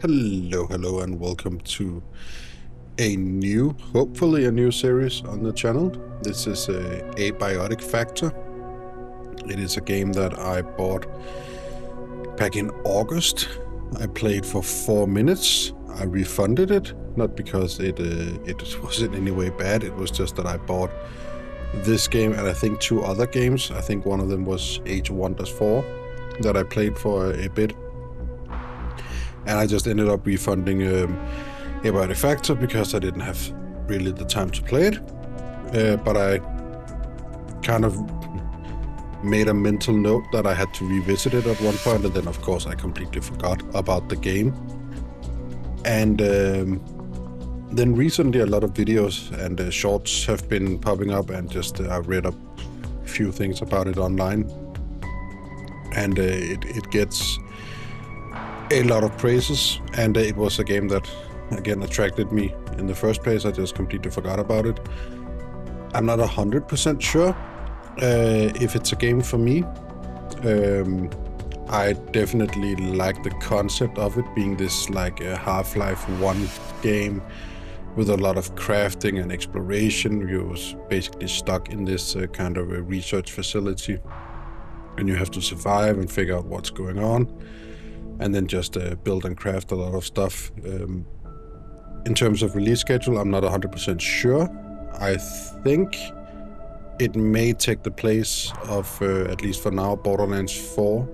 Hello, and welcome to hopefully a new series on the channel. This is Abiotic Factor. It is a game that I bought back in August. I played for 4 minutes. I refunded it, not because it was in any way bad. It was just that I bought this game and I think 2 other games. I think one of them was Age of Wonders 4 that I played for a bit. And I just ended up refunding Abiotic Factor because I didn't have really the time to play it. But I kind of made a mental note that I had to revisit it at one point, and then of course I completely forgot about the game. And then recently a lot of videos and shorts have been popping up, and just I've read a few things about it online. And it gets a lot of praises, and it was a game that again attracted me in the first place. I just completely forgot about it. I'm not 100% sure if it's a game for me. I definitely like the concept of it being this like a Half-Life 1 game with a lot of crafting and exploration. You're basically stuck in this kind of a research facility, and you have to survive and figure out what's going on, and then just build and craft a lot of stuff. In terms of release schedule, I'm not 100% sure. I think it may take the place of, at least for now, Borderlands 4.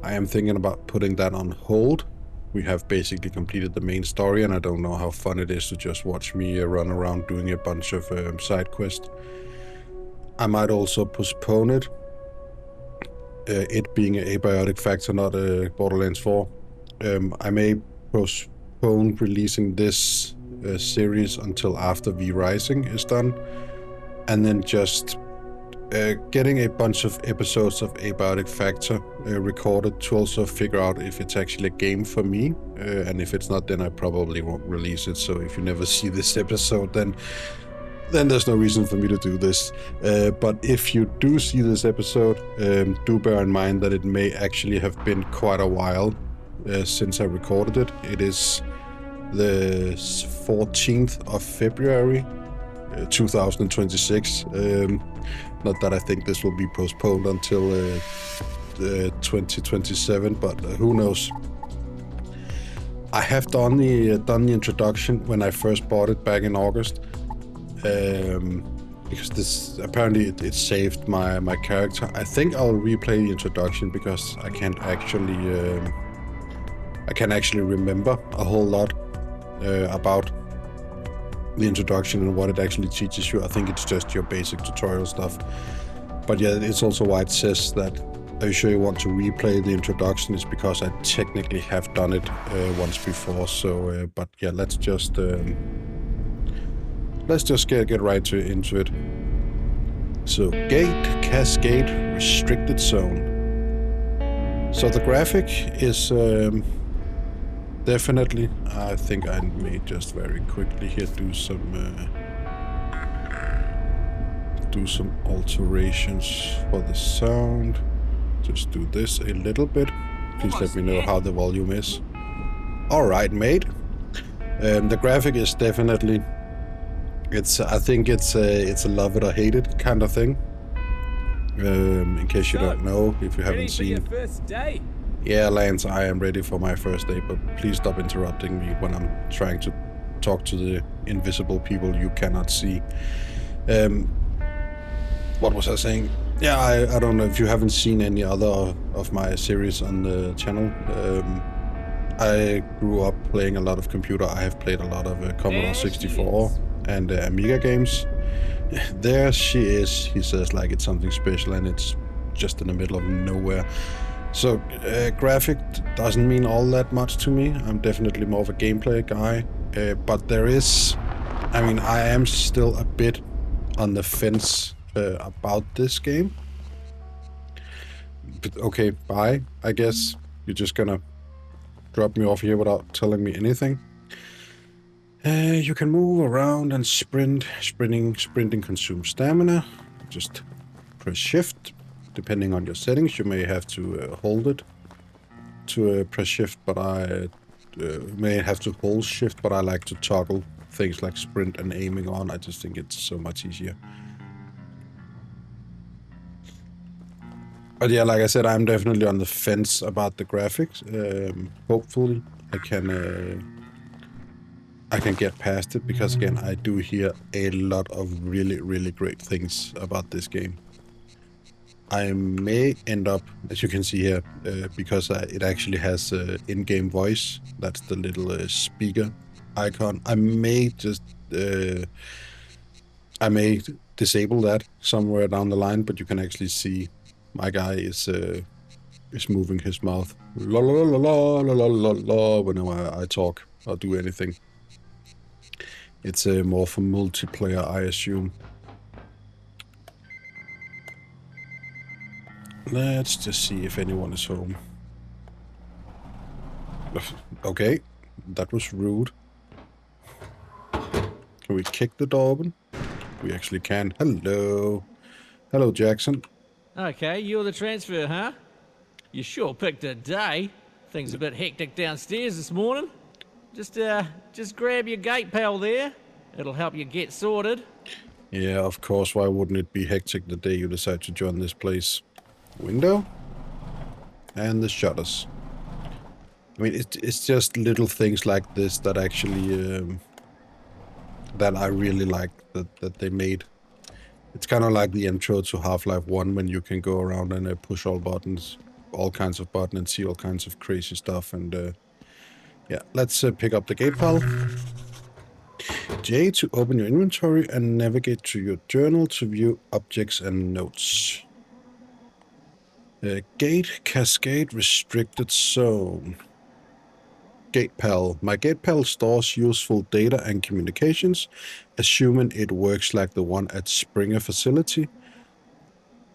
I am thinking about putting that on hold. We have basically completed the main story, and I don't know how fun it is to just watch me run around doing a bunch of side quests. I might also postpone it. It being an Abiotic Factor, not a Borderlands 4. I may postpone releasing this series until after V Rising is done, and then just getting a bunch of episodes of Abiotic Factor recorded to also figure out if it's actually a game for me, and if it's not, then I probably won't release it. So if you never see this episode, then there's no reason for me to do this. But if you do see this episode, do bear in mind that it may actually have been quite a while since I recorded it. It is the 14th of February 2026. Not that I think this will be postponed until 2027, but who knows. I have done the introduction when I first bought it back in August. Because this apparently it saved my character. I think I'll replay the introduction because I can't actually remember a whole lot about the introduction and what it actually teaches you. I think it's just your basic tutorial stuff. But yeah, it's also why it says that, are you sure you want to replay the introduction? It's because I technically have done it once before. So, but yeah, let's just get right into it. So, gate, cascade, restricted zone. So the graphic is definitely, I think I may just very quickly here do some alterations for the sound. Just do this a little bit. Please let me know how the volume is. All right, mate. The graphic is definitely, I think it's a love it or hate it kind of thing. In case you don't know, if you haven't seen. Ready for your first day? Yeah, Lance, I am ready for my first day, but please stop interrupting me when I'm trying to talk to the invisible people you cannot see. What was I saying? Yeah, I don't know if you haven't seen any other of my series on the channel. I grew up playing a lot of computer. I have played a lot of Commodore 64 and Amiga games. There she is, he says, like it's something special, and it's just in the middle of nowhere. So graphic doesn't mean all that much to me. I'm definitely more of a gameplay guy, but there is, I mean, I am still a bit on the fence about this game. But okay, bye, I guess. You're just gonna drop me off here without telling me anything. You can move around and sprint. Sprinting consumes stamina. Just press shift. Depending on your settings, you may have to hold it to press shift, but I may have to hold shift, but I like to toggle things like sprint and aiming on. I just think it's so much easier. But yeah, like I said, I'm definitely on the fence about the graphics. Hopefully I can get past it, because again, I do hear a lot of really, really great things about this game. I may end up, as you can see here, because it actually has in-game voice. That's the little speaker icon. I may disable that somewhere down the line, but you can actually see my guy is moving his mouth la la la la la la la la whenever I talk or do anything. It's more for multiplayer, I assume. Let's just see if anyone is home. Okay, that was rude. Can we kick the door open? We actually can. Hello. Hello, Jackson. Okay, you're the transfer, huh? You sure picked a day. Things a bit hectic downstairs this morning. Just grab your gate pal there. It'll help you get sorted. Yeah, of course. Why wouldn't it be hectic the day you decide to join this place? Window? And the shutters. I mean, it's just little things like this that actually, that I really like that they made. It's kind of like the intro to Half-Life 1 when you can go around and push all buttons, all kinds of buttons, and see all kinds of crazy stuff. And yeah, let's pick up the gate file. J to open your inventory and navigate to your journal to view objects and notes. Gate Cascade Restricted Zone. GatePal. My GatePal stores useful data and communications, assuming it works like the one at Springer facility.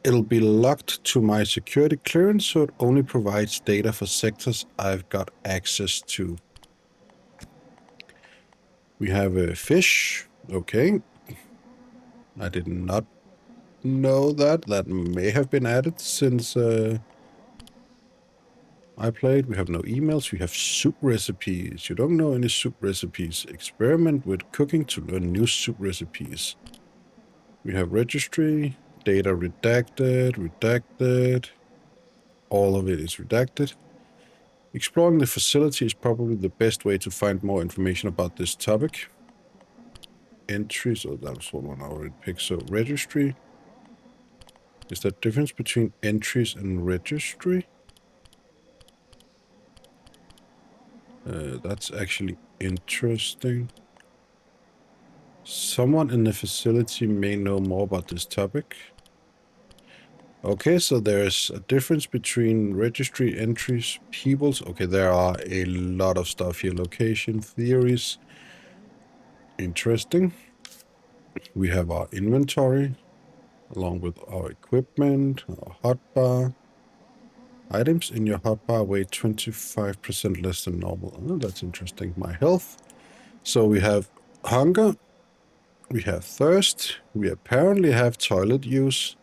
It'll be locked to my security clearance, so it only provides data for sectors I've got access to. We have a fish. Okay. I did not know that. That may have been added since I played. We have no emails. We have soup recipes. You don't know any soup recipes. Experiment with cooking to learn new soup recipes. We have registry, data redacted. All of it is redacted. Exploring the facility is probably the best way to find more information about this topic. Entries, oh, that was one I already picked. So registry. Is there a difference between entries and registry? That's actually interesting. Someone in the facility may know more about this topic. Okay, so there's a difference between registry entries, peoples. Okay, there are a lot of stuff here. Location, theories. Interesting. We have our inventory, along with our equipment, our hotbar. Items in your hotbar weigh 25% less than normal. Oh, that's interesting. My health. So we have hunger. We have thirst. We apparently have toilet use.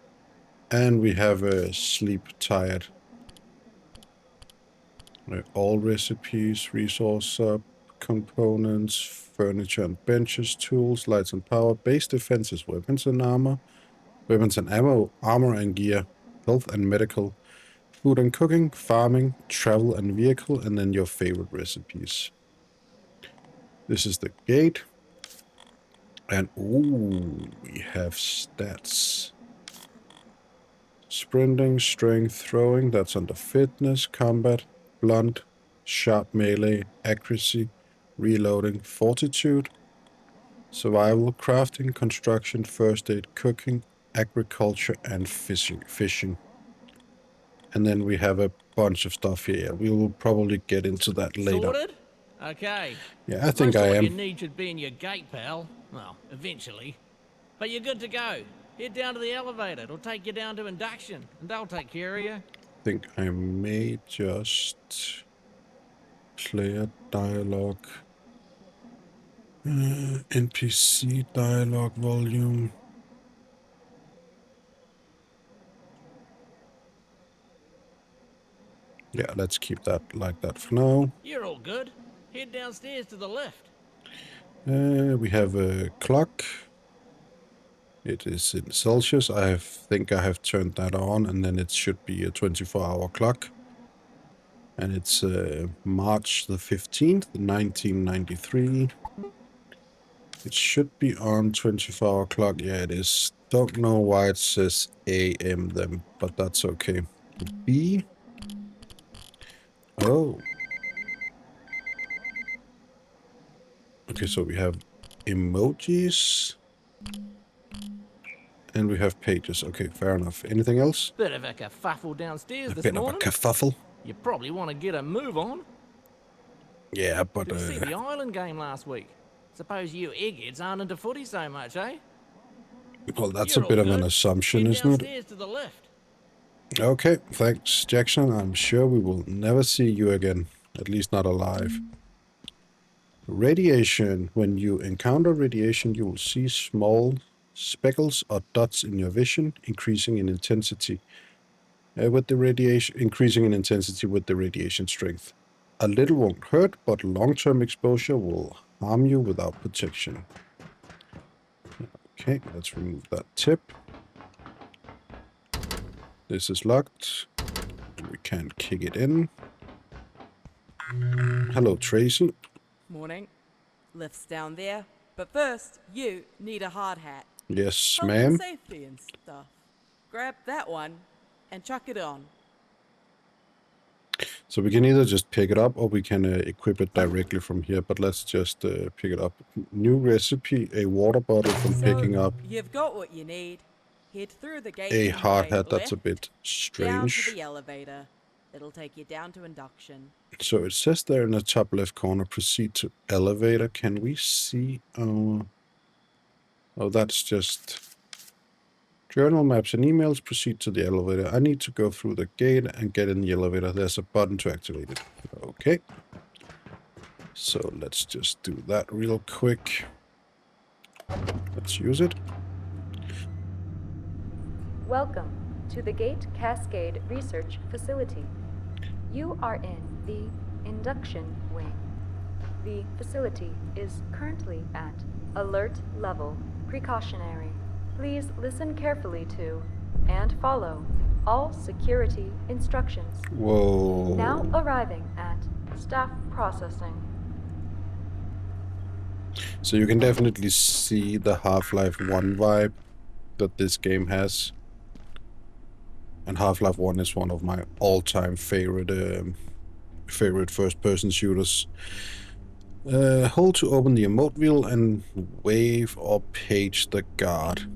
And we have a sleep tired. All recipes, resource components, furniture and benches, tools, lights and power, base defenses, weapons and armor, weapons and ammo, armor and gear, health and medical, food and cooking, farming, travel and vehicle, and then your favorite recipes. This is the gate. And ooh, we have stats. Sprinting, strength, throwing, that's under fitness, combat, blunt, sharp melee, accuracy, reloading, fortitude, survival, crafting, construction, first aid, cooking, agriculture, and fishing. And then we have a bunch of stuff here. We will probably get into that later. Sorted? Okay. Yeah, I think Most of I what am. you need should be in your gate, pal. Well, eventually. But you're good to go. Head down to the elevator. It'll take you down to induction, and they'll take care of you. I think I may just play a dialogue. NPC dialogue volume. Yeah, let's keep that like that for now. You're all good. Head downstairs to the left. We have a clock. It is in Celsius. Think I have turned that on, and then it should be a 24-hour clock. And it's March the 15th, 1993. It should be on 24-hour clock. Yeah, it is. Don't know why it says AM then, but that's okay. B. Oh. Okay, so we have emojis. And we have pages. Okay, fair enough. Anything else? Bit of a kerfuffle downstairs A this bit of a morning. kerfuffle. You probably want to get a move on. Yeah, but Did you see the Island game last week? Suppose you eggheads aren't into footy so much, eh? well, that's You're a bit all of an good. assumption, Head isn't it? downstairs to the left. Okay, thanks, Jackson. I'm sure we will never see you again. At least not alive. Radiation. When you encounter radiation, you will see small speckles or dots in your vision, increasing in intensity. With the radiation, increasing in intensity with the radiation strength. A little won't hurt, but long-term exposure will harm you without protection. Okay, let's remove that tip. This is locked. We can't kick it in. Hello, Tracy. Morning. Lift's down there. But first, you need a hard hat. Yes, Health and ma'am. safety and stuff. Grab that one and chuck it on. So we can either just pick it up or we can equip it directly from here, but let's just pick it up. New recipe, a water bottle from So, picking up you've got what you need. Head through the gate. a on the hard way hat. That's a left, bit down to strange. the elevator. It'll take you down to induction. So it says there in the top left corner, proceed to elevator. Can we see? Oh, that's just journal, maps, and emails. Proceed to the elevator. I need to go through the gate and get in the elevator. There's a button to activate it. Okay. So let's just do that real quick. Let's use it. Welcome to the Gate Cascade Research Facility. You are in the induction wing. The facility is currently at alert level precautionary. Please listen carefully to and follow all security instructions. Whoa. Now arriving at staff processing. So you can definitely see the Half-Life 1 vibe that this game has. And Half-Life 1 is one of my all-time favorite first-person shooters. Hold to open the emote wheel and wave or page the guard.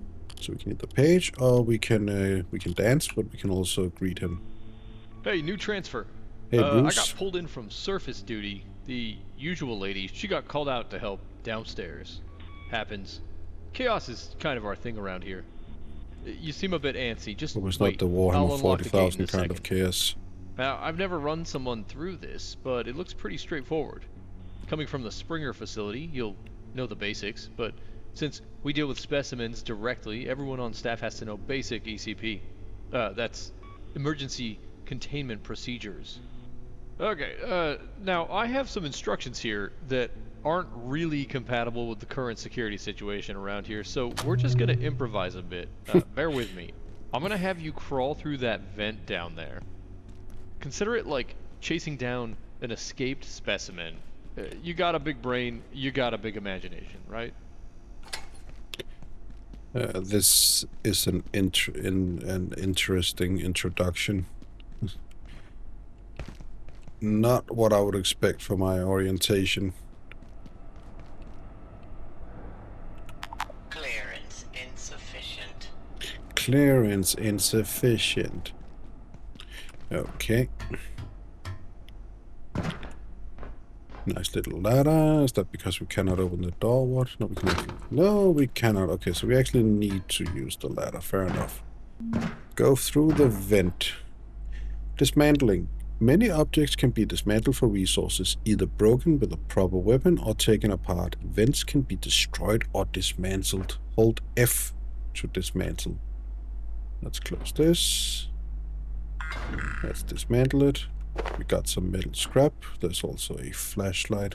So we can either page or we can dance, but we can also greet him. Hey, new transfer. Hey, Bruce. I got pulled in from surface duty. The usual lady, she got called out to help downstairs. Happens. Chaos is kind of our thing around here. You seem a bit antsy. Just It was wait. not the I'll Warhammer unlock the gate in 40,000 a kind of second. chaos. Now, I've never run someone through this, but it looks pretty straightforward. Coming from the Springer facility, you'll know the basics, but since we deal with specimens directly, everyone on staff has to know basic ECP. That's emergency containment procedures. Okay, now I have some instructions here that aren't really compatible with the current security situation around here, so we're just gonna improvise a bit. Bear with me. I'm gonna have you crawl through that vent down there. Consider it like chasing down an escaped specimen. You got a big brain, you got a big imagination, right? This is an interesting introduction. Not what I would expect for my orientation. Clearance insufficient. Clearance insufficient. Okay. Nice little ladder. Is that because we cannot open the door? What? No, we cannot. No, we cannot. Okay, so we actually need to use the ladder. Fair enough. Go through the vent. Dismantling. Many objects can be dismantled for resources, either broken with a proper weapon or taken apart. Vents can be destroyed or dismantled. Hold F to dismantle. Let's close this. Let's dismantle it. We got some metal scrap. There's also a flashlight.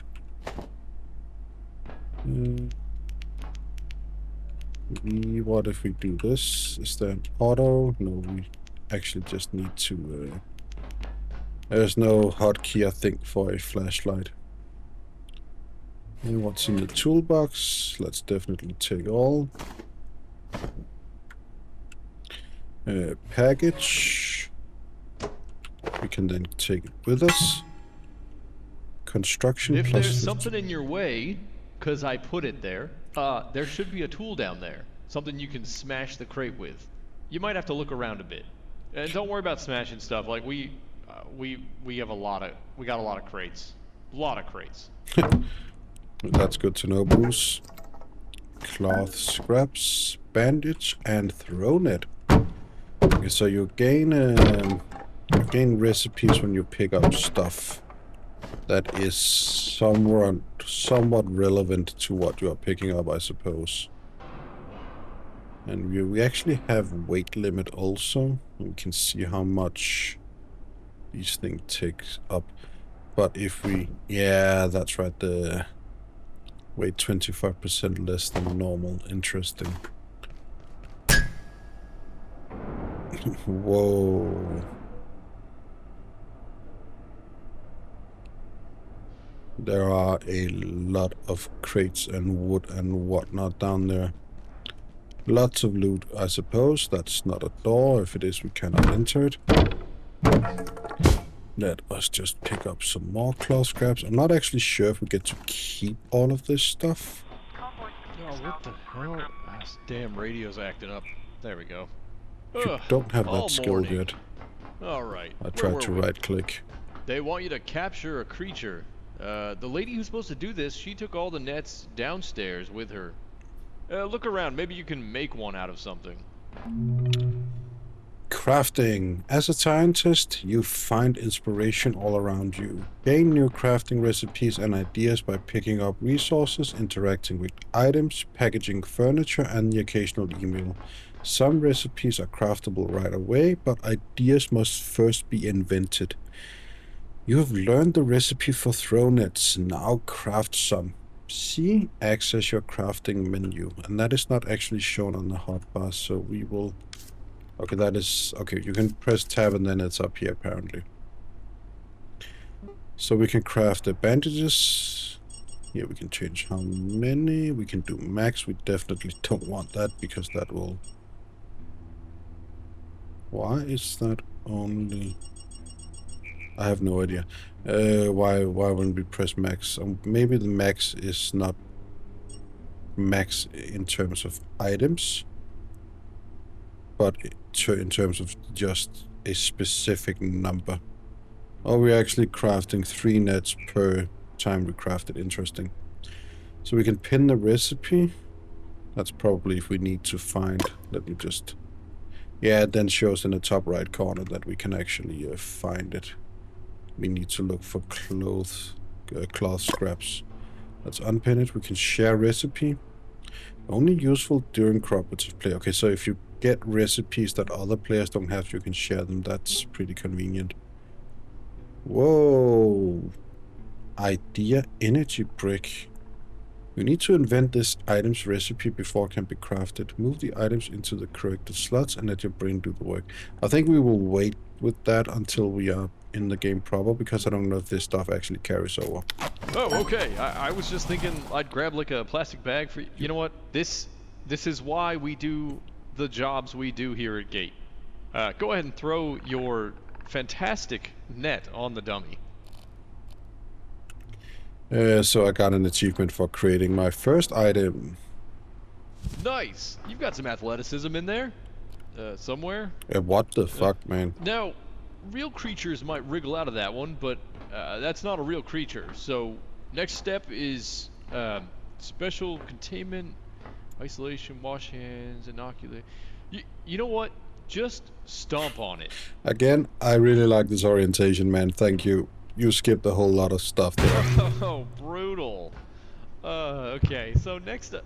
What if we do this? Is there an auto? No, we actually just need to... there's no hotkey, I think, for a flashlight. And what's in the toolbox? Let's definitely take all. Package. We can then take it with us. Construction If plus there's 50. something in your way, because I put it there, there should be a tool down there. Something you can smash the crate with. You might have to look around a bit. And don't worry about smashing stuff. Like we have a lot of, we got a lot of crates. A lot of crates. That's good to know, Bruce. Cloth scraps, bandage, and throw net. Okay, so you gain recipes when you pick up stuff that is somewhat relevant to what you are picking up, I suppose. And we actually have weight limit also. We can see how much these things takes up. But if we, yeah, that's right, the weight 25% less than normal. Interesting. Whoa. There are a lot of crates and wood and whatnot down there. Lots of loot, I suppose. That's not a door. If it is, we cannot enter it. Let us just pick up some more cloth scraps. I'm not actually sure if we get to keep all of this stuff. Oh, what the hell? This damn radio's acting up. There we go. You don't have all that skill morning. yet. Alright. I tried to right click. They want you to capture a creature. The lady who's supposed to do this, she took all the nets downstairs with her. Look around. Maybe you can make one out of something. Crafting. As a scientist, you find inspiration all around you. Gain new crafting recipes and ideas by picking up resources, interacting with items, packaging furniture, and the occasional email. Some recipes are craftable right away, but ideas must first be invented. You have learned the recipe for throw nets. Now craft some. See, access your crafting menu. And that is not actually shown on the hotbar, so we will... Okay, that is... Okay, you can press tab and then it's up here, apparently. So we can craft the bandages. Here we can change how many. We can do max. We definitely don't want that, because that will... Why is that only... I have no idea. Why wouldn't we press max? Maybe the max is not max in terms of items, but in terms of just a specific number. Oh, we're actually crafting 3 nets per time we craft it. Interesting. So we can pin the recipe. That's probably if we need to find... Let me just... Yeah, it then shows in the top right corner that we can actually find it. We need to look for cloth scraps. Let's unpin it. We can share recipe. Only useful during cooperative play. Okay, so if you get recipes that other players don't have, you can share them. That's pretty convenient. Whoa. Idea energy brick. You need to invent this item's recipe before it can be crafted. Move the items into the correct slots and let your brain do the work. I think we will wait with that until we are in the game proper, because I don't know if this stuff actually carries over. Oh, okay. I was just thinking I'd grab like a plastic bag for... You know what? This is why we do the jobs we do here at Gate. Go ahead and throw your fantastic net on the dummy. So I got an achievement for creating my first item. Nice! You've got some athleticism in there. Somewhere. What the fuck, man? Now, real creatures might wriggle out of that one, but that's not a real creature. So, next step is special containment, isolation, wash hands, inoculate. You know what? Just stomp on it. Again, I really like this orientation, man. Thank you. You skipped a whole lot of stuff there. Oh, brutal. Okay, so next up...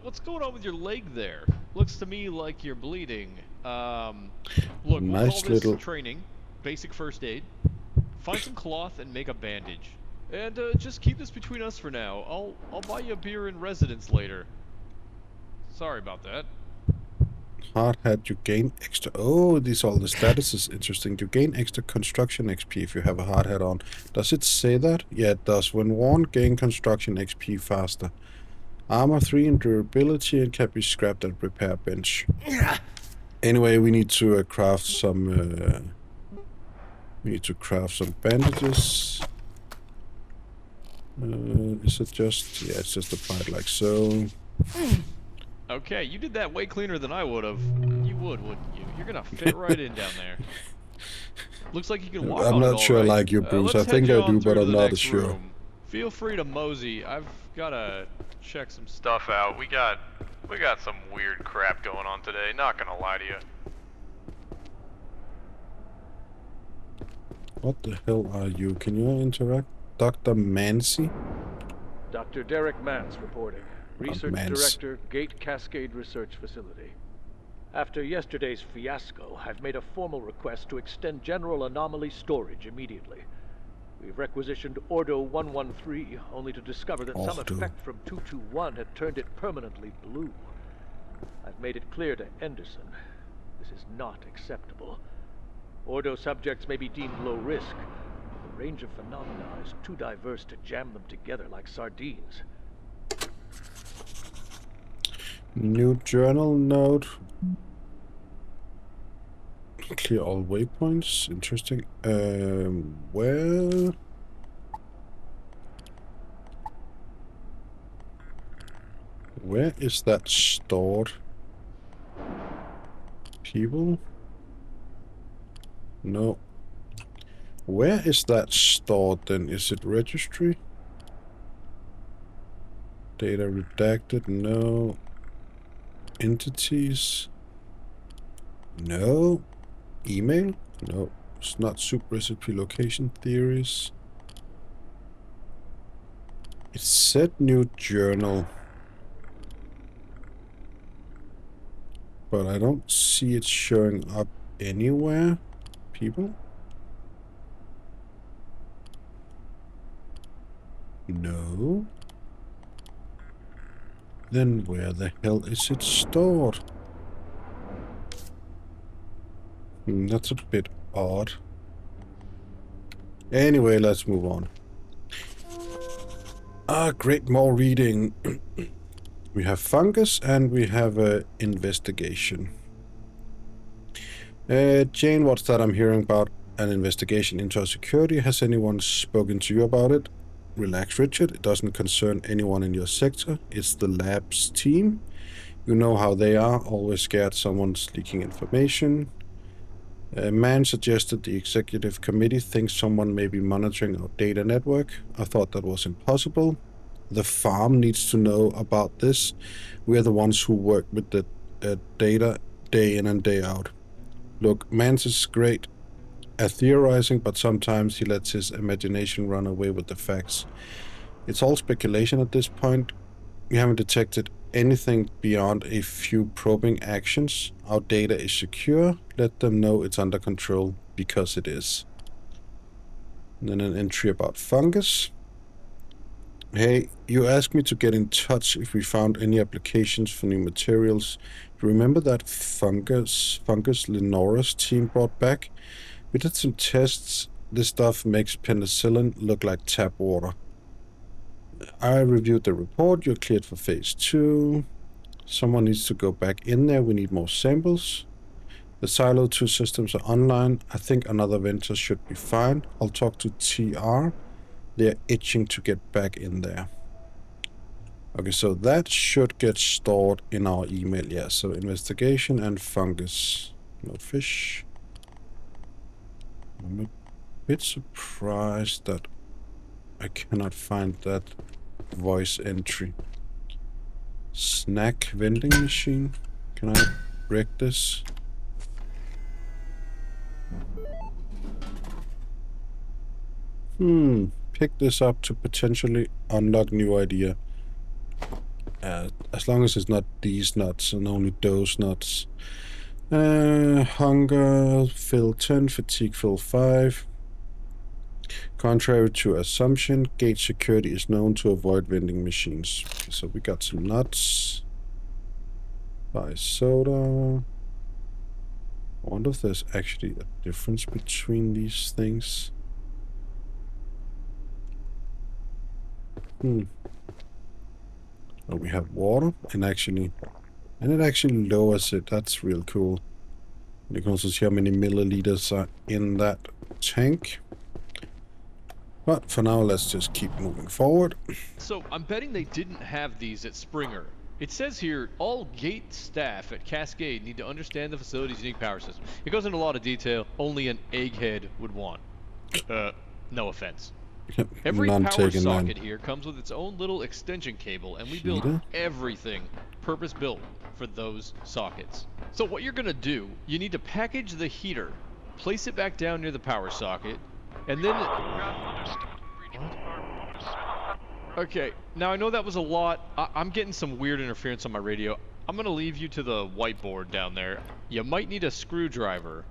what's going on with your leg there? Looks to me like you're bleeding. Look, we'll Nice call this little training. Basic first aid. Find some cloth and make a bandage. And just keep this between us for now. I'll buy you a beer in residence later. Sorry about that. Hard hat, you gain extra. Oh, these are all the statuses. Interesting. You gain extra construction XP if you have a hard hat on. Does it say that? Yeah, it does. When worn, gain construction XP faster. Armor 3 and durability and can be scrapped at repair bench. Anyway, we need to craft some. We need to craft some bandages. Is it just? Yeah, it's just applied like so. Okay, you did that way cleaner than I would have. You would, wouldn't you? You're gonna fit right in down there. Looks like you can walk I'm on it not sure all right. like you, Bruce. I Let's think head you I on do, through but to I'm the not next sure. room. Feel free to mosey. I've gotta check some stuff out. We got some weird crap going on today. Not gonna lie to you. What the hell are you? Can you interact? Dr. Mancy? Dr. Derek Mance reporting. Research Mance. Director, Gate Cascade Research Facility. After yesterday's fiasco, I've made a formal request to extend general anomaly storage immediately. We've requisitioned Ordo 113, only to discover that some Ordo. effect from 221 had turned it permanently blue. I've made it clear to Anderson. This is not acceptable. Ordo subjects may be deemed low risk. The range of phenomena is too diverse to jam them together like sardines. New journal note. Clear all waypoints. Interesting. Where is that stored? People? No. Where is that stored then? Is it registry? Data redacted? No. Entities? No. Email? No. It's not soup recipe location theories. It said new journal. But I don't see it showing up anywhere. People? No. Then where the hell is it stored? That's a bit odd. Anyway, let's move on. Ah, great, more reading. We have fungus and we have investigation. Jane, what's that I'm hearing about an investigation into our security? Has anyone spoken to you about it? Relax, Richard. It doesn't concern anyone in your sector. It's the lab's team. You know how they are, always scared someone's leaking information. A man suggested the executive committee thinks someone may be monitoring our data network. I thought that was impossible. The farm needs to know about this. We're the ones who work with the data day in and day out. Look, Mance is great at theorizing, but sometimes he lets his imagination run away with the facts. It's all speculation at this point. We haven't detected anything beyond a few probing actions. Our data is secure. Let them know it's under control, because it is. And then an entry about fungus. Hey, you asked me to get in touch if we found any applications for new materials. Remember that fungus Lenora's team brought back? We did some tests. This stuff makes penicillin look like tap water. I reviewed the report. You're cleared for phase 2. Someone needs to go back in there. We need more samples. The Silo 2 systems are online. I think another vendor should be fine. I'll talk to TR. They're itching to get back in there. Okay, so that should get stored in our email. Yeah, so investigation and fungus. No fish. I'm a bit surprised that I cannot find that voice entry. Snack vending machine. Can I break this? Pick this up to potentially unlock new idea. As long as it's not these nuts and only those nuts. Hunger, fill 10, fatigue, fill 5. Contrary to assumption, gate security is known to avoid vending machines. So we got some nuts. Buy soda. I wonder if there's actually a difference between these things. Oh, we have water and it actually lowers it. That's real cool. You can also see how many milliliters are in that tank. But for now, let's just keep moving forward. So I'm betting they didn't have these at Springer. It says here, all gate staff at Cascade need to understand the facility's unique power system. It goes into a lot of detail only an egghead would want. No offense. Every power socket here comes with its own little extension cable, and we build everything purpose-built for those sockets. So what you're gonna do, you need to package the heater, place it back down near the power socket, and then... Okay, now I know that was a lot. I'm getting some weird interference on my radio. I'm gonna leave you to the whiteboard down there. You might need a screwdriver.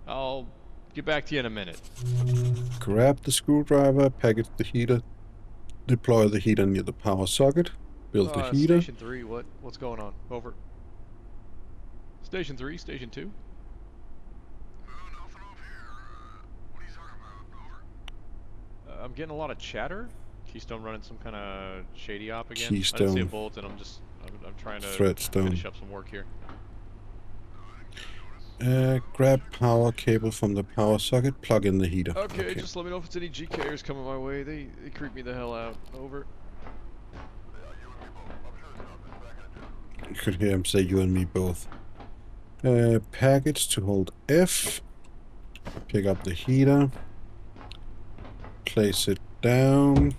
I'll get back to you in a minute. Grab the screwdriver, package the heater, deploy the heater near the power socket, build the heater. Station 3, what's going on? Over. Station 3, Station 2. I'm getting a lot of chatter. Keystone running some kind of shady op again. Keystone. I didn't see a bolt, and I'm trying to finish up some work here. Grab power cable from the power socket, plug in the heater. Okay, just let me know if it's any GKers coming my way. They creep me the hell out. Over. You could hear him say you and me both. Package to hold F. Pick up the heater. Place it down.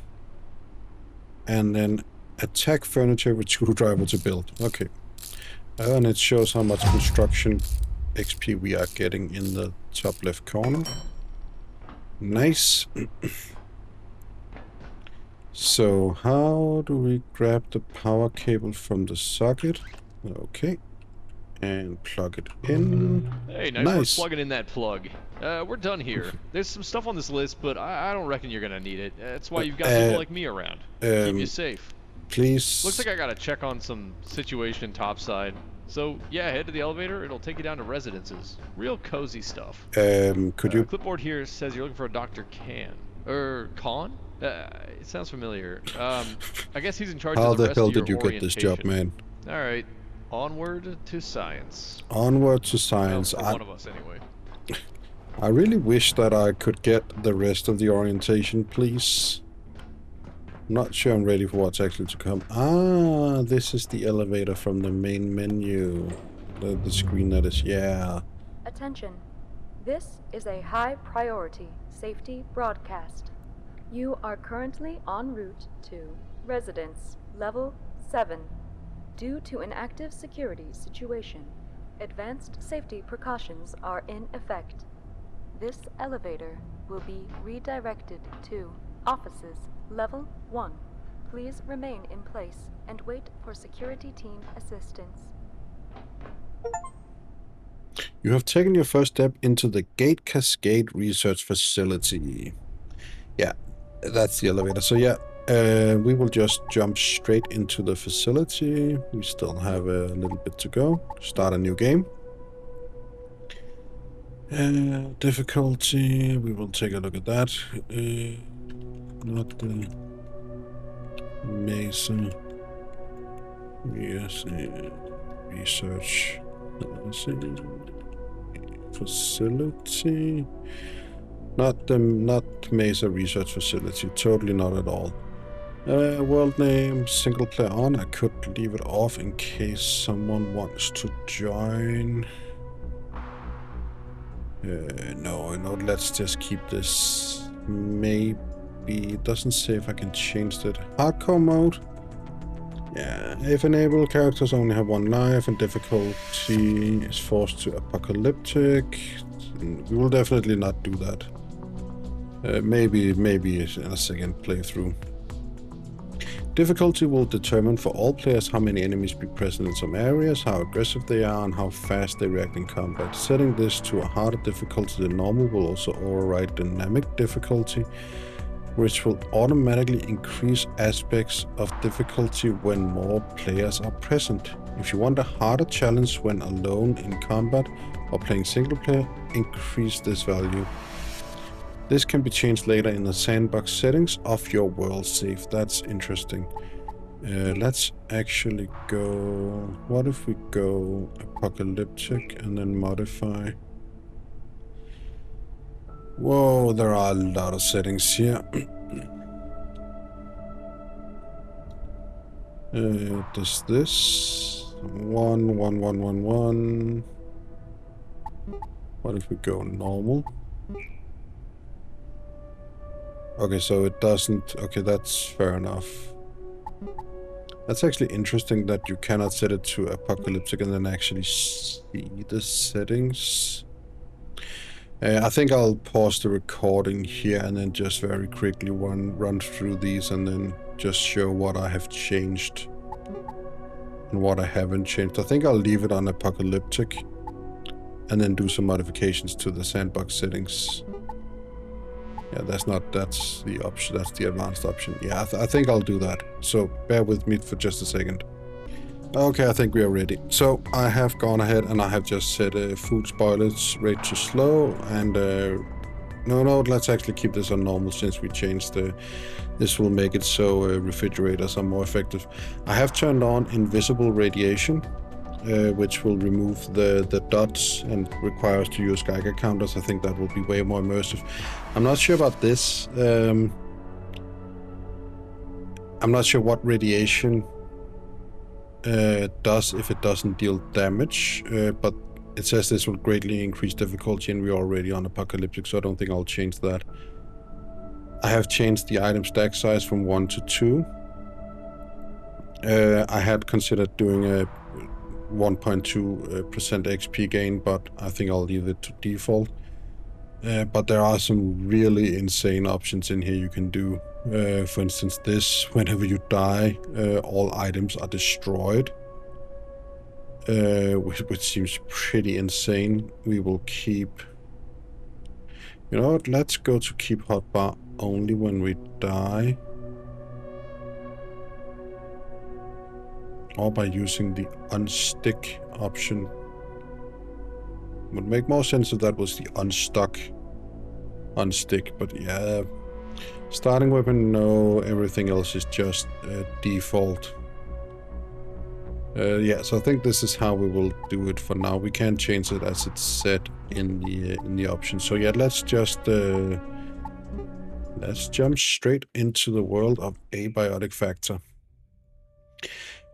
And then attack furniture with screwdriver to build. Okay. And it shows how much construction XP we are getting in the top left corner. Nice. So how do we grab the power cable from the socket? Okay. And plug it in. Hey, nice plugging in that plug. We're done here. There's some stuff on this list, but I don't reckon you're gonna need it. That's why you've got people like me around. Keep you safe. Please. Looks like I gotta check on some situation topside. So yeah, head to the elevator. It'll take you down to residences. Real cozy stuff. Could you? Clipboard here says you're looking for a Dr. Khan. It sounds familiar. I guess he's in charge of the rest of your How the hell did you get this job, man? All right. Onward to science. Onward to science. Well, for one of us, anyway. I really wish that I could get the rest of the orientation, please. I'm not sure I'm ready for what's actually to come. Ah, this is the elevator from the main menu. The screen that is, yeah. Attention. This is a high priority safety broadcast. You are currently en route to Residence Level 7. Due to an active security situation, advanced safety precautions are in effect. This elevator will be redirected to Offices Level 1. Please remain in place and wait for security team assistance. You have taken your first step into the Gate Cascade Research Facility. Yeah, that's the elevator. So yeah. We will just jump straight into the facility. We still have a little bit to go. Start a new game. Difficulty, we will take a look at that. Not the MESA. Yes, research. Facility. Not MESA research facility. Totally not at all. World name, single player on. I could leave it off in case someone wants to join. No, let's just keep this. Maybe, it doesn't say if I can change that. Hardcore mode. Yeah, if enabled, characters only have one life and difficulty is forced to apocalyptic. We will definitely not do that. Maybe in a second playthrough. Difficulty will determine for all players how many enemies be present in some areas, how aggressive they are, and how fast they react in combat. Setting this to a harder difficulty than normal will also override dynamic difficulty, which will automatically increase aspects of difficulty when more players are present. If you want a harder challenge when alone in combat or playing single player, increase this value. This can be changed later in the sandbox settings of your world save. That's interesting. Let's actually go... What if we go apocalyptic and then modify? Whoa, there are a lot of settings here. Does this... 1, 1, 1, 1, 1. What if we go normal? Okay, so it doesn't... Okay, that's fair enough. That's actually interesting that you cannot set it to apocalyptic and then actually see the settings. I think I'll pause the recording here and then just very quickly run through these and then just show what I have changed and what I haven't changed. I think I'll leave it on apocalyptic and then do some modifications to the sandbox settings. Yeah, that's the option, that's the advanced option. Yeah, I think I'll do that. So bear with me for just a second. Okay, I think we are ready. So I have gone ahead and I have just set food spoilage rate to slow and no, let's actually keep this on normal since we changed this will make it so refrigerators are more effective. I have turned on invisible radiation, which will remove the dots and require us to use Geiger counters. I think that will be way more immersive. I'm not sure about this. I'm not sure what radiation does if it doesn't deal damage, but it says this will greatly increase difficulty and we're already on apocalyptic, so I don't think I'll change that. I have changed the item stack size from 1 to 2. I had considered doing a 1.2% XP gain, but I think I'll leave it to default. But there are some really insane options in here you can do. For instance, this, whenever you die, all items are destroyed, which seems pretty insane. We will keep... You know what, let's go to keep hotbar only when we die. Or by using the unstick option. Would make more sense if that was the unstick, but yeah. Starting weapon, no. Everything else is just default. Yeah, so I think this is how we will do it for now. We can't change it as it's set in the options. So yeah, let's jump straight into the world of Abiotic Factor.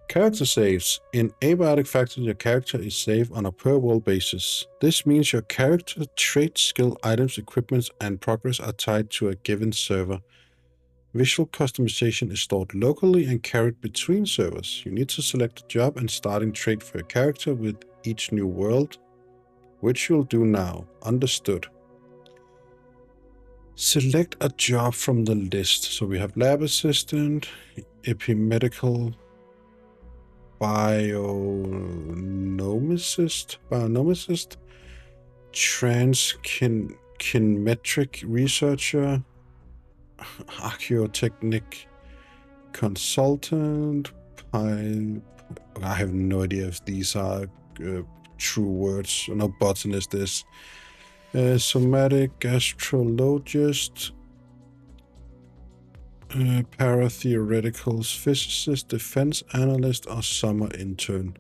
Character saves. In Abiotic Factor, your character is saved on a per world basis. This means your character, trait, skill, items, equipment, and progress are tied to a given server. Visual customization is stored locally and carried between servers. You need to select a job and starting trait for your character with each new world, which you'll do now. Understood. Select a job from the list. So we have lab assistant, epimedical, bionomicist, kinmetric researcher, archaeotechnic consultant, I have no idea if these are true words. No, botanist is. Somatic astrologist, paratheoreticals, physicist, defense analyst, or summer intern.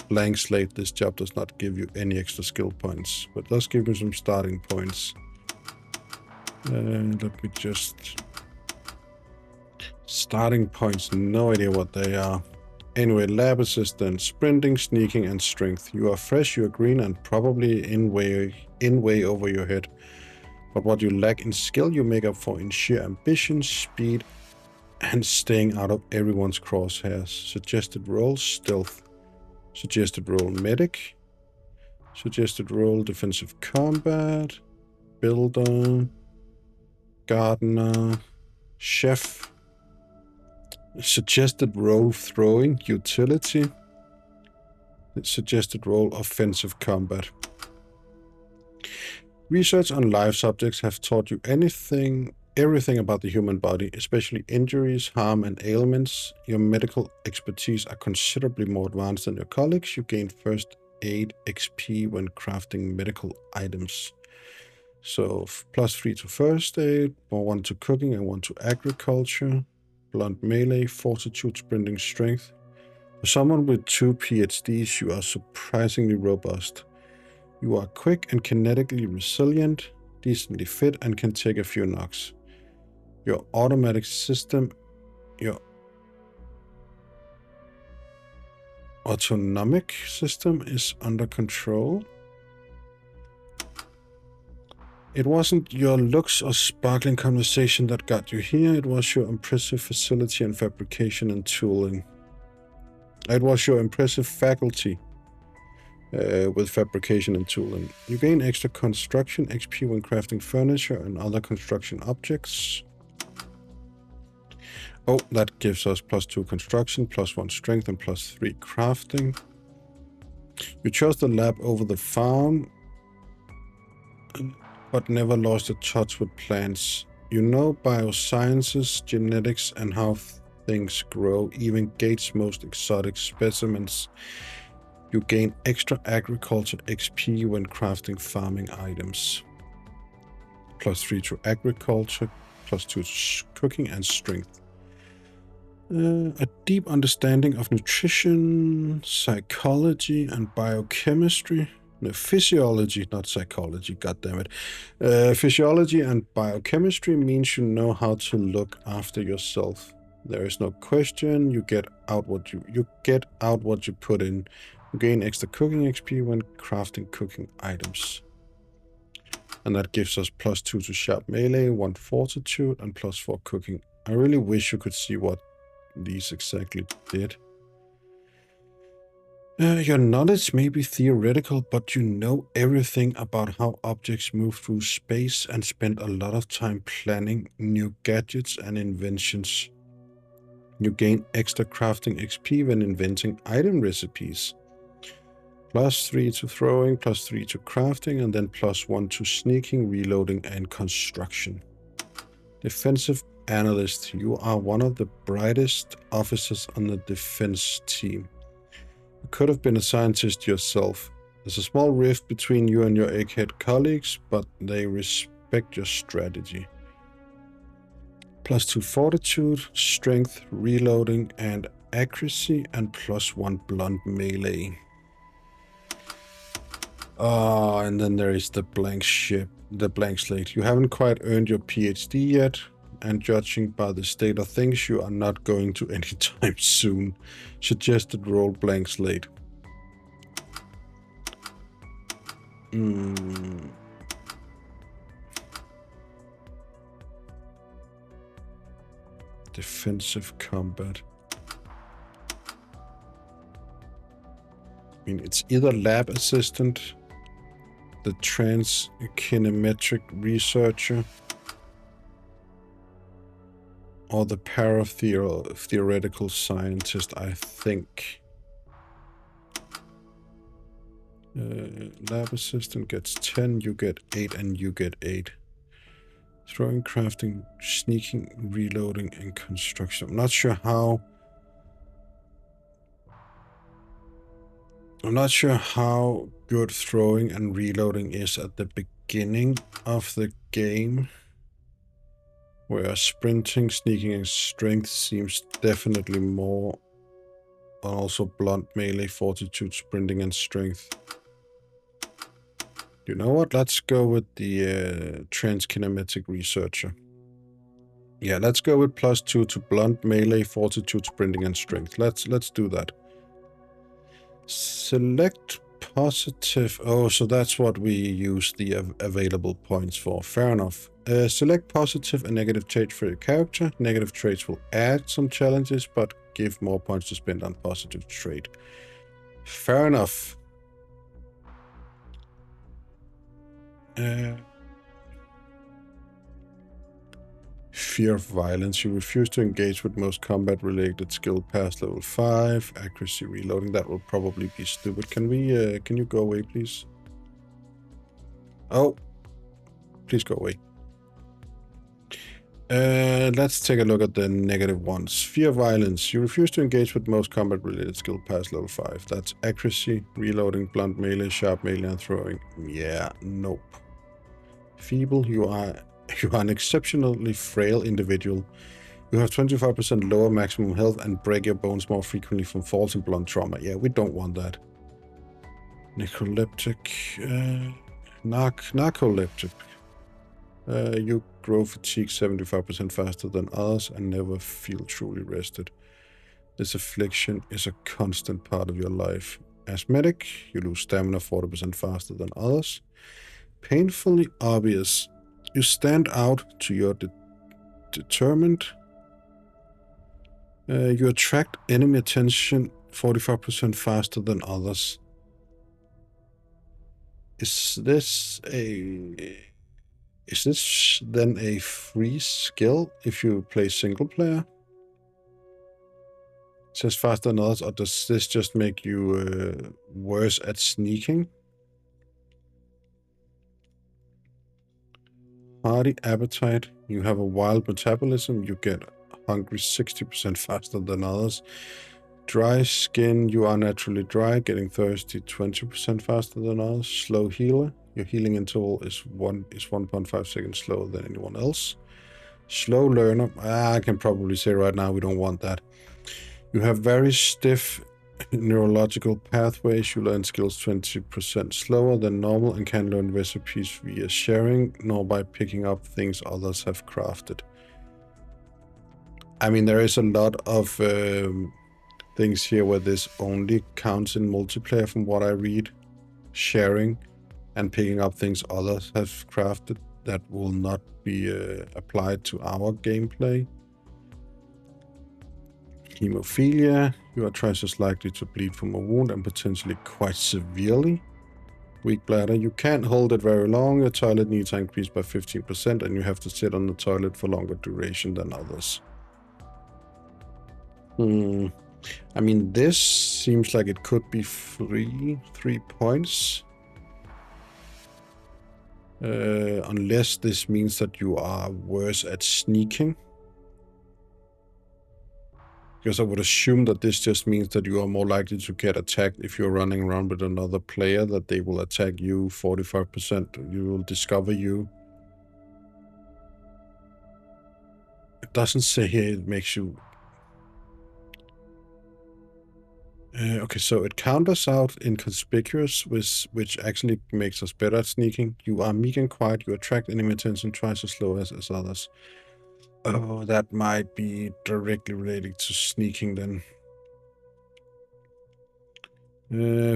Blank slate. This job does not give you any extra skill points, but does give me some starting points. Let me just... Starting points, no idea what they are. Anyway, lab assistant, sprinting, sneaking, and strength. You are fresh, you are green, and probably in way over your head. But what you lack in skill, you make up for in sheer ambition, speed, and staying out of everyone's crosshairs. Suggested role, stealth. Suggested role, medic. Suggested role, defensive combat. Builder. Gardener. Chef. Suggested role throwing utility. Suggested role offensive combat. Research on live subjects have taught you everything about the human body, especially injuries, harm, and ailments. Your medical expertise are considerably more advanced than your colleagues. You gain first aid XP when crafting medical items. So +3 to first aid, +1 to cooking and 1 to agriculture. Blunt melee, fortitude, sprinting, strength. For someone with 2 PhDs, you are surprisingly robust. You are quick and kinetically resilient, decently fit, and can take a few knocks. Your automatic system, your autonomic system is under control. It wasn't your looks or sparkling conversation that got you here. It was your impressive facility and fabrication and tooling. It was your impressive faculty with fabrication and tooling. You gain extra construction XP when crafting furniture and other construction objects. Oh, that gives us +2 construction, +1 strength, and +3 crafting. You chose the lab over the farm, but never lost a touch with plants. You know biosciences, genetics, and how things grow, even Gates' most exotic specimens. You gain extra agriculture XP when crafting farming items. +3 to agriculture, +2 to cooking and strength. A deep understanding of nutrition, psychology, and biochemistry. No, physiology, not psychology, goddammit. Physiology and biochemistry means you know how to look after yourself. There is no question. You get out what you put in. You gain extra cooking XP when crafting cooking items. And that gives us +2 to sharp melee, 1 fortitude, and +4 cooking. I really wish you could see what these exactly did. Your knowledge may be theoretical, but you know everything about how objects move through space and spend a lot of time planning new gadgets and inventions. You gain extra crafting XP when inventing item recipes. +3 to throwing, +3 to crafting, and then +1 to sneaking, reloading, and construction. Defensive analyst, you are one of the brightest officers on the defense team. You could have been a scientist yourself. There's a small rift between you and your egghead colleagues, but they respect your strategy. +2 fortitude, strength, reloading, and accuracy, and +1 blunt melee. And then there is the blank slate. You haven't quite earned your PhD yet, and judging by the state of things, you are not going to anytime soon. Suggested roll blank slate. Defensive combat. I mean, it's either lab assistant, the trans-kinematic researcher, or the para-theoretical scientist, I think. Lab assistant gets 10, you get 8, and you get 8. Throwing, crafting, sneaking, reloading, and construction. I'm not sure how good throwing and reloading is at the beginning of the game, where sprinting, sneaking, and strength seems definitely more. Also blunt melee, fortitude, sprinting, and strength. You know what? Let's go with the trans-kinematic researcher. Yeah, let's go with +2 to blunt melee, fortitude, sprinting, and strength. Let's do that. Select positive. Oh, so that's what we use the available points for. Fair enough. Select positive and negative traits for your character. Negative traits will add some challenges, but give more points to spend on positive trait. Fair enough. Fear of violence. You refuse to engage with most combat-related skill past level 5. Accuracy reloading. That will probably be stupid. Can we? Can you go away, please? Oh, please go away. Let's take a look at the negative ones. Fear of violence. You refuse to engage with most combat-related skill past level 5. That's accuracy, reloading, blunt melee, sharp melee, and throwing. Yeah, nope. Feeble. You are an exceptionally frail individual. You have 25% lower maximum health and break your bones more frequently from falls and blunt trauma. Yeah, we don't want that. Necroleptic. Narcoleptic. You grow fatigue 75% faster than others and never feel truly rested. This affliction is a constant part of your life. Asthmatic. You lose stamina 40% faster than others. Painfully obvious. You stand out to your determined. You attract enemy attention 45% faster than others. Is this then a free skill if you play single player? It says faster than others, or does this just make you worse at sneaking? Hearty appetite. You have a wild metabolism. You get hungry 60% faster than others. Dry skin. You are naturally dry, getting thirsty 20% faster than others. Slow healer. Your healing interval is 1.5 seconds slower than anyone else. Slow learner. I can probably say right now we don't want that. You have very stiff neurological pathways. You learn skills 20% slower than normal and can learn recipes via sharing, nor by picking up things others have crafted. I mean, there is a lot of things here where this only counts in multiplayer from what I read. Sharing and picking up things others have crafted that will not be applied to our gameplay. Hemophilia. You are twice as likely to bleed from a wound and potentially quite severely. Weak bladder. You can't hold it very long. Your toilet needs are increased by 15% and you have to sit on the toilet for longer duration than others. I mean, this seems like it could be free 3 points. Unless this means that you are worse at sneaking. Because I would assume that this just means that you are more likely to get attacked if you're running around with another player, that they will attack you 45%. You will discover you. It doesn't say here it makes you... okay, so it counters out inconspicuous, which actually makes us better at sneaking. You are meek and quiet. You attract enemy attention twice as slow as others. Oh, that might be directly related to sneaking then.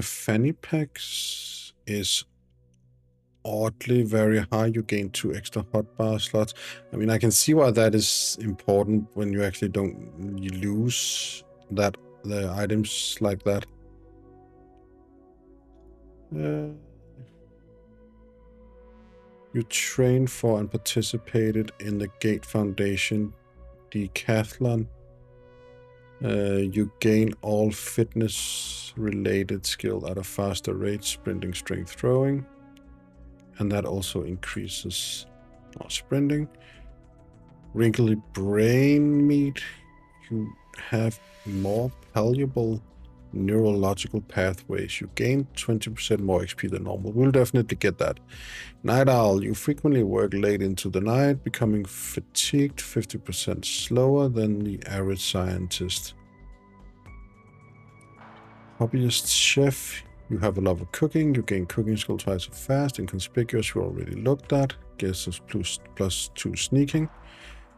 Fanny packs is oddly very high. You gain 2 extra hotbar slots. I mean, I can see why that is important when you actually you lose the items like that. You trained for and participated in the Gate Foundation decathlon. You gain all fitness-related skill at a faster rate, sprinting, strength, throwing. And that also increases our sprinting. Wrinkly brain meat. You have more valuable neurological pathways. You gain 20% more XP than normal. We'll definitely get that. Night owl. You frequently work late into the night, becoming fatigued 50% slower than the average scientist. Hobbyist chef. You have a love of cooking. You gain cooking skill twice as fast. Inconspicuous, we already looked at. Guesses plus 2 sneaking.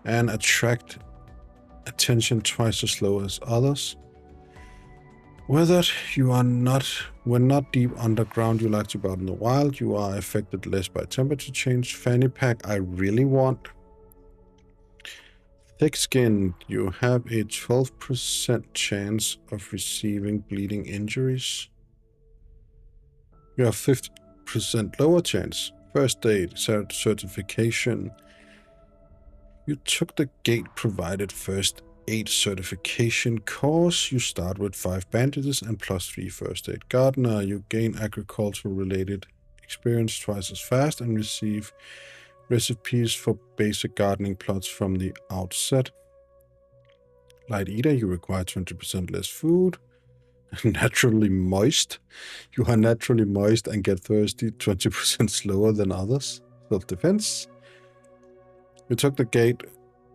And attract attention twice as slow as others. Whether you are when not deep underground, you like to be out in the wild, you are affected less by temperature change. Fanny pack, I really want. Thick skin, you have a 12% chance of receiving bleeding injuries. You have 50% lower chance. First aid certification. You took the gate provided first aid certification course. You start with 5 bandages and +3 first aid. Gardener, you gain agricultural related experience twice as fast and receive recipes for basic gardening plots from the outset. Light eater, you require 20% less food. Naturally moist. You are naturally moist and get thirsty 20% slower than others. Self-defense. You took the gate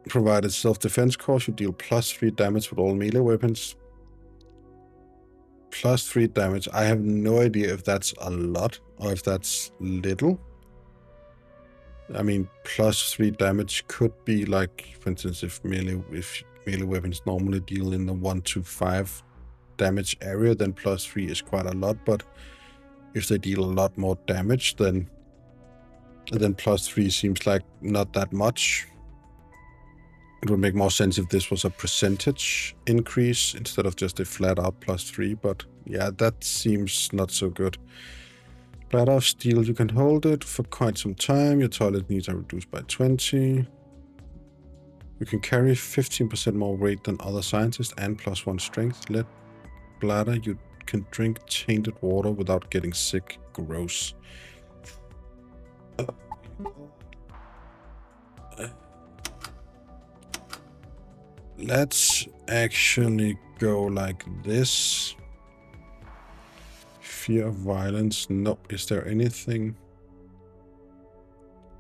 provided self-defense course. You deal +3 damage with all melee weapons. +3 damage. I have no idea if that's a lot or if that's little. I mean, +3 damage could be like, for instance, if melee weapons normally deal in the 1 to 5 damage area, then +3 is quite a lot. But if they deal a lot more damage, then +3 seems like not that much. It would make more sense if this was a percentage increase instead of just a flat out +3, but yeah, that seems not so good. Flat out steel, you can hold it for quite some time. Your toilet needs are reduced by 20. You can carry 15% more weight than other scientists and +1 strength. Lead bladder, you can drink tainted water without getting sick. Gross. Let's actually go like this. Fear of violence. Nope. Is there anything?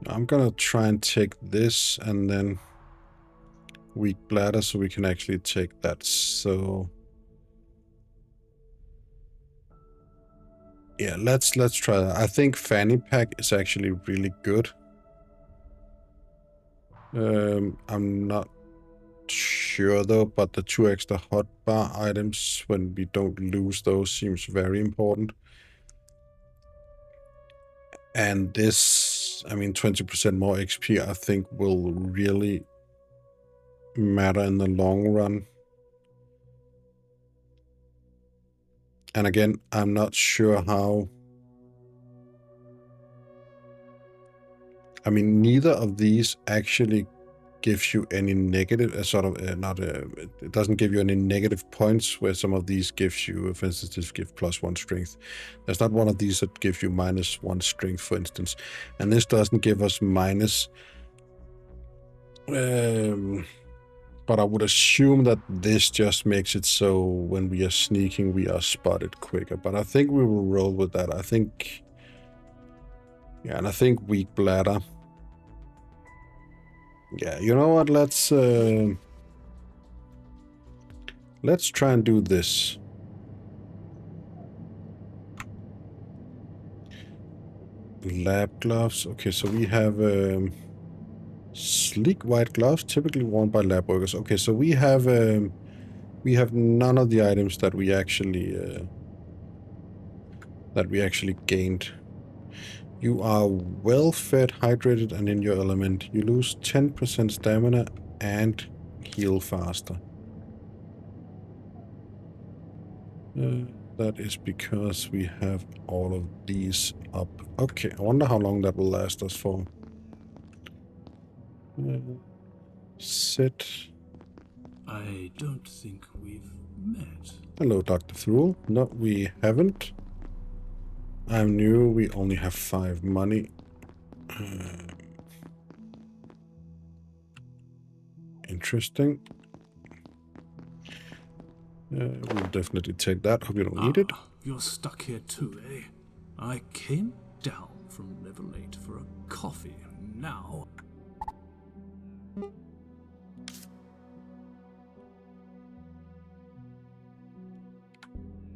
I'm gonna try and take this and then weak bladder so we can actually take that. So yeah, let's try that. I think fanny pack is actually really good. I'm not sure though, but the 2 extra hotbar items, when we don't lose those, seems very important. And this, I mean, 20% more XP, I think will really matter in the long run. And again, I'm not sure how. I mean, neither of these actually gives you any negative, it doesn't give you any negative points, where some of these gives you, for instance, this give +1 strength. There's not one of these that gives you -1 strength, for instance. And this doesn't give us minus. But I would assume that this just makes it so when we are sneaking, we are spotted quicker. But I think we will roll with that. I think, yeah, and I think weak bladder. Yeah, you know what? Let's try and do this. Lab gloves. Okay, so we have sleek white gloves, typically worn by lab workers. Okay, so we have none of the items that we actually gained. You are well fed, hydrated, and in your element. You lose 10% stamina and heal faster. That is because we have all of these up. Okay, I wonder how long that will last us for. Sit. I don't think we've met. Hello, Dr. Thruel. No, we haven't. I'm new. We only have 5 money. Interesting. We'll definitely take that. Hope you don't need it. You're stuck here too, eh? I came down from level 8 for a coffee. Now...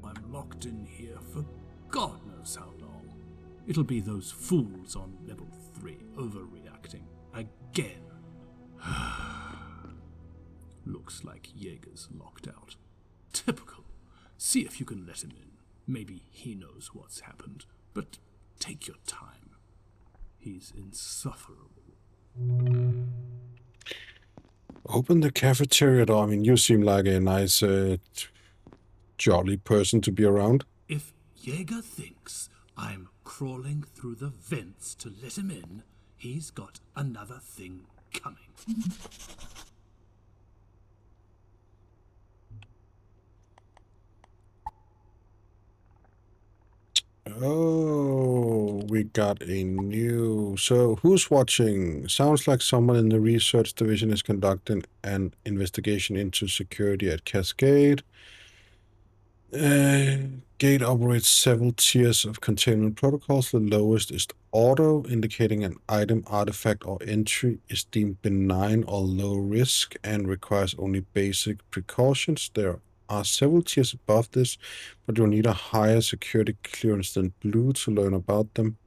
I'm locked in here for God knows how long. It'll be those fools on level 3 overreacting again. Looks like Jaeger's locked out. Typical. See if you can let him in. Maybe he knows what's happened. But take your time. He's insufferable. Open the cafeteria door. I mean, you seem like a nice, jolly person to be around. If Jaeger thinks I'm crawling through the vents to let him in, he's got another thing coming. Oh, we got a new... So, who's watching? Sounds like someone in the research division is conducting an investigation into security at Cascade. Gate operates several tiers of containment protocols. The lowest is auto, indicating an item, artifact, or entry is deemed benign or low risk and requires only basic precautions. There are several tiers above this, but you'll need a higher security clearance than blue to learn about them.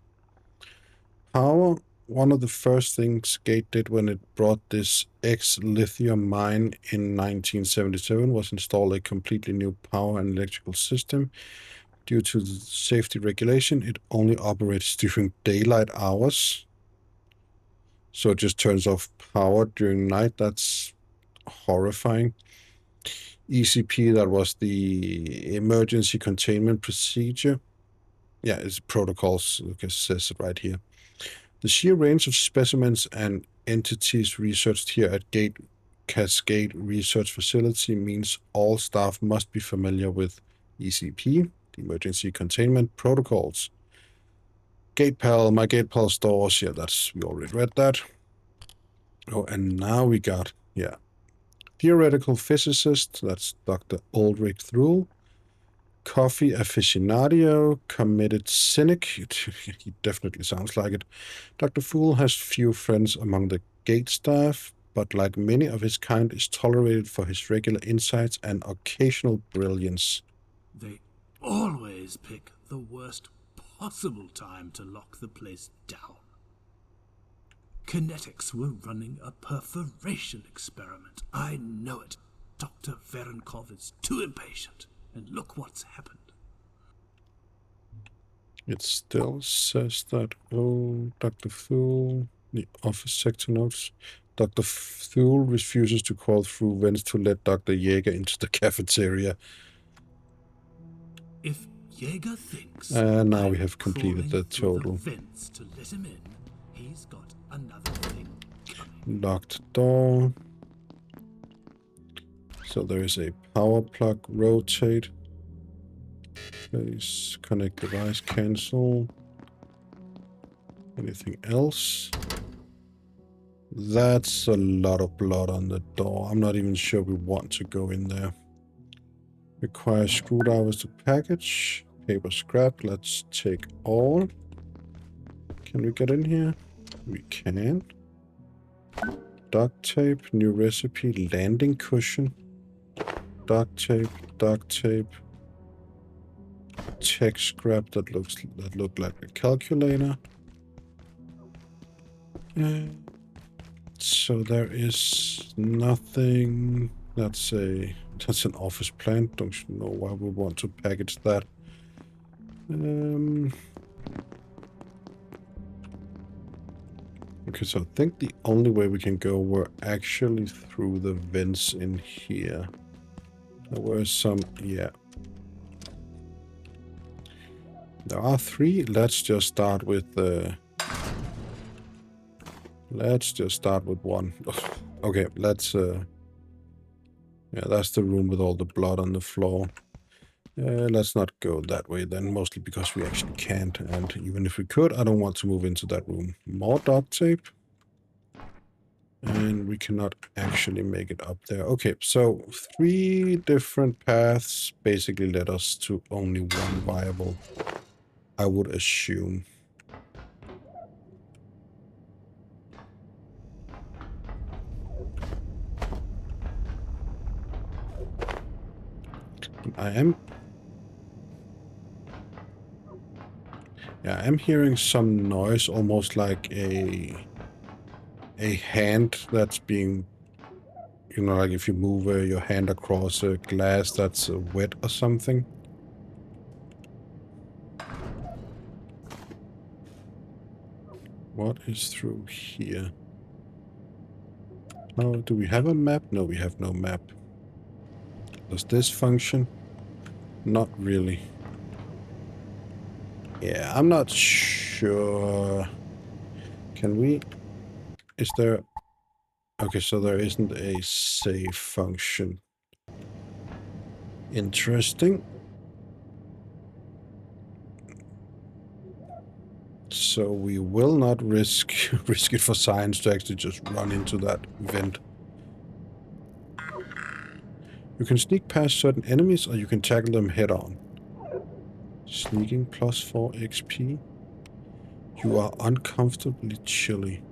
Power. One of the first things Gate did when it brought this ex-lithium mine in 1977 was install a completely new power and electrical system. Due to the safety regulation, it only operates during daylight hours. So it just turns off power during night. That's horrifying. ECP, that was the emergency containment procedure. Yeah, it's protocols, it says it right here. The sheer range of specimens and entities researched here at Gate Cascade Research Facility means all staff must be familiar with ECP, the Emergency Containment Protocols. GatePal, my GatePal stores, yeah, we already read that. Oh, and now we got, yeah, theoretical physicist, that's Dr. Ulrich Thrull. Coffee aficionado, committed cynic, he definitely sounds like it. Dr. Fool has few friends among the Gate staff, but like many of his kind is tolerated for his regular insights and occasional brilliance. They always pick the worst possible time to lock the place down. Kinetics were running a perforation experiment. I know it. Dr. Verenkov is too impatient. And look what's happened. It still says that, oh, Dr. Fool, the office sector notes. Dr. Fool refuses to crawl through vents to let Dr. Jaeger into the cafeteria. If Jaeger thinks And now we have completed the total. The vents to let him in, he's got another thing coming. Locked door. So there is a power plug, rotate. Place, connect device, cancel. Anything else? That's a lot of blood on the door. I'm not even sure we want to go in there. Requires screwdrivers to package. Paper scrap, let's take all. Can we get in here? We can. Duct tape, new recipe, landing cushion. Duct tape, tech scrap that looked like a calculator. So there is nothing. That's an office plant. Don't know why we want to package that. Okay, so I think the only way we can go were actually through the vents in here. There were some, yeah. There are 3. Let's just start with one. Okay, let's yeah, that's the room with all the blood on the floor. Let's not go that way then, mostly because we actually can't, and even if we could, I don't want to move into that room. More duct tape. And we cannot actually make it up there. Okay, so 3 different paths basically led us to only one viable, I would assume. I am hearing some noise, almost like a hand that's being, you know, like if you move your hand across a glass that's wet or something. What is through here? Oh, do we have a map? No, we have no map. Does this function? Not really. Yeah, I'm not sure. Can we... Is there Okay, so there isn't a save function. Interesting. So we will not risk it for science to actually just run into that vent. You can sneak past certain enemies or you can tackle them head on. Sneaking +4 XP. You are uncomfortably chilly.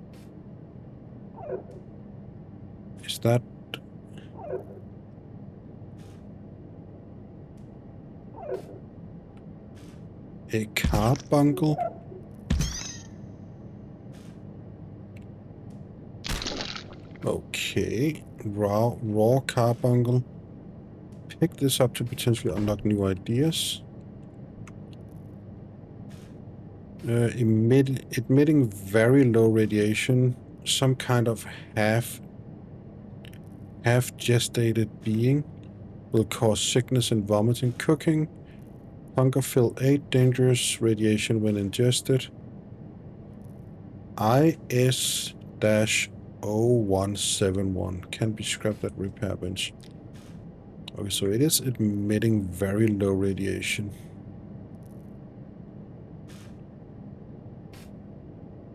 Is that... a carbuncle? Okay. Raw carbuncle. Pick this up to potentially unlock new ideas. Emitting very low radiation. Some kind of half gestated being. Will cause sickness and vomiting. Cooking. Hunger fill 8. Dangerous radiation when ingested. IS-0171 can be scrapped at repair bench. Okay, so it is emitting very low radiation.